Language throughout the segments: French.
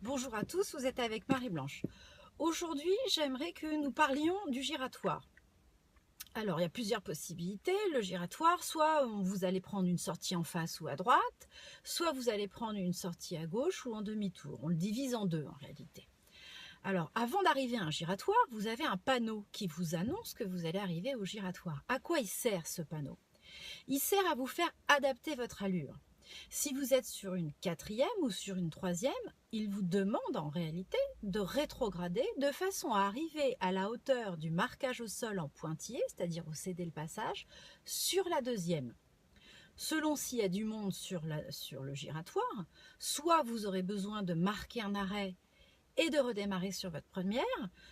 Bonjour à tous, vous êtes avec Marie-Blanche. Aujourd'hui, j'aimerais que nous parlions du giratoire. Alors, il y a plusieurs possibilités. Le giratoire, soit vous allez prendre une sortie en face ou à droite, soit vous allez prendre une sortie à gauche ou en demi-tour. On le divise en deux en réalité. Alors, avant d'arriver à un giratoire, vous avez un panneau qui vous annonce que vous allez arriver au giratoire. À quoi il sert ce panneau? Il sert à vous faire adapter votre allure. Si vous êtes sur une quatrième ou sur une troisième, il vous demande en réalité de rétrograder de façon à arriver à la hauteur du marquage au sol en pointillé, c'est-à-dire au céder le passage, sur la deuxième. Selon s'il y a du monde sur le giratoire, soit vous aurez besoin de marquer un arrêt et de redémarrer sur votre première,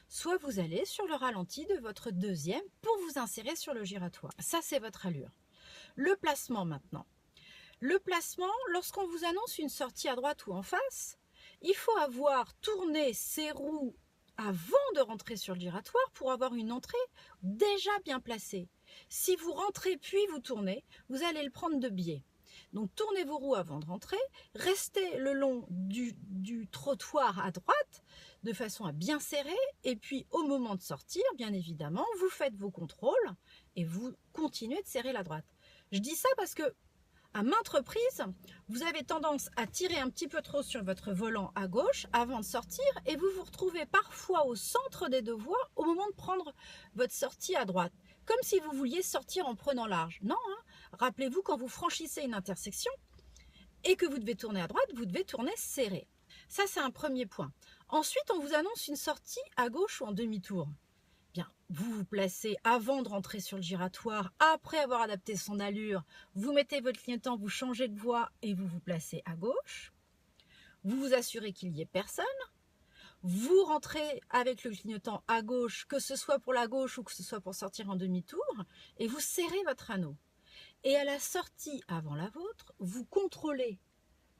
soit vous allez sur le ralenti de votre deuxième pour vous insérer sur le giratoire. Ça, c'est votre allure. Le placement maintenant. Le placement, lorsqu'on vous annonce une sortie à droite ou en face, il faut avoir tourné ses roues avant de rentrer sur le giratoire pour avoir une entrée déjà bien placée. Si vous rentrez puis vous tournez, vous allez le prendre de biais. Donc tournez vos roues avant de rentrer, restez le long du trottoir à droite de façon à bien serrer et puis au moment de sortir, bien évidemment, vous faites vos contrôles et vous continuez de serrer la droite. Je dis ça parce que à maintes reprises, vous avez tendance à tirer un petit peu trop sur votre volant à gauche avant de sortir et vous vous retrouvez parfois au centre des deux voies au moment de prendre votre sortie à droite. Comme si vous vouliez sortir en prenant large. Non, hein. Rappelez-vous, quand vous franchissez une intersection et que vous devez tourner à droite, vous devez tourner serré. Ça, c'est un premier point. Ensuite, on vous annonce une sortie à gauche ou en demi-tour. Bien, vous vous placez avant de rentrer sur le giratoire, après avoir adapté son allure, vous mettez votre clignotant, vous changez de voie et vous vous placez à gauche. Vous vous assurez qu'il n'y ait personne. Vous rentrez avec le clignotant à gauche, que ce soit pour la gauche ou que ce soit pour sortir en demi-tour, et vous serrez votre anneau. Et à la sortie avant la vôtre, vous contrôlez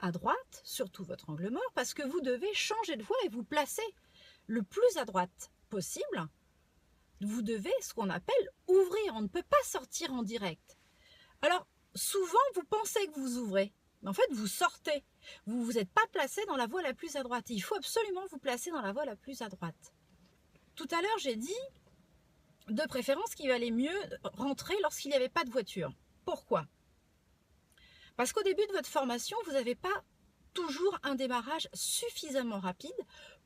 à droite, surtout votre angle mort, parce que vous devez changer de voie et vous placer le plus à droite possible. Vous devez, ce qu'on appelle, ouvrir. On ne peut pas sortir en direct. Alors, souvent, vous pensez que vous ouvrez, mais en fait, vous sortez. Vous ne vous êtes pas placé dans la voie la plus à droite. Il faut absolument vous placer dans la voie la plus à droite. Tout à l'heure, j'ai dit, de préférence, qu'il valait mieux rentrer lorsqu'il n'y avait pas de voiture. Pourquoi? Parce qu'au début de votre formation, vous n'avez pas toujours un démarrage suffisamment rapide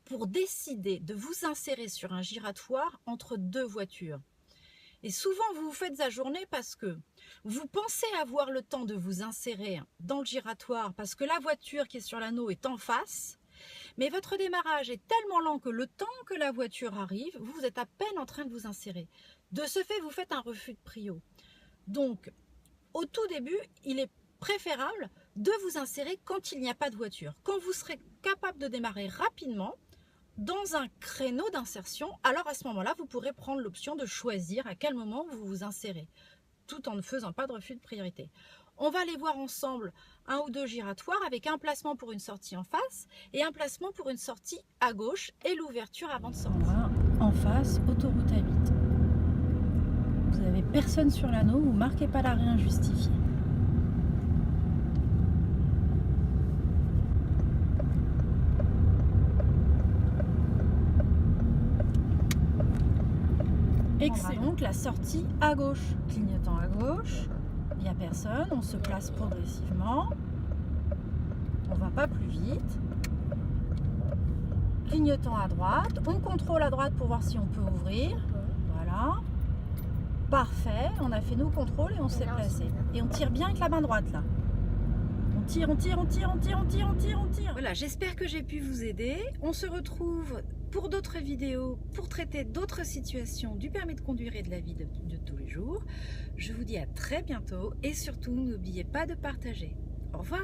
pour décider de vous insérer sur un giratoire entre deux voitures. Et souvent, vous vous faites ajourner parce que vous pensez avoir le temps de vous insérer dans le giratoire parce que la voiture qui est sur l'anneau est en face, mais votre démarrage est tellement lent que le temps que la voiture arrive, vous êtes à peine en train de vous insérer. De ce fait, vous faites un refus de prio. Donc, au tout début, il est préférable de vous insérer quand il n'y a pas de voiture. Quand vous serez capable de démarrer rapidement dans un créneau d'insertion, alors à ce moment-là, vous pourrez prendre l'option de choisir à quel moment vous vous insérez, tout en ne faisant pas de refus de priorité. On va aller voir ensemble un ou deux giratoires avec un placement pour une sortie en face et un placement pour une sortie à gauche et l'ouverture avant de sortir. En face, autoroute A8. Vous n'avez personne sur l'anneau, vous ne marquez pas l'arrêt injustifié. Excellent. Donc la sortie à gauche, clignotant à gauche, il n'y a personne, on se place progressivement, on ne va pas plus vite, clignotant à droite, on contrôle à droite pour voir si on peut ouvrir, voilà, parfait, on a fait nos contrôles et on s'est placé, et on tire bien avec la main droite là. On tire, on tire, on tire, on tire, on tire, on tire, on tire. Voilà, j'espère que j'ai pu vous aider. On se retrouve pour d'autres vidéos, pour traiter d'autres situations du permis de conduire et de la vie de tous les jours. Je vous dis à très bientôt et surtout, n'oubliez pas de partager. Au revoir.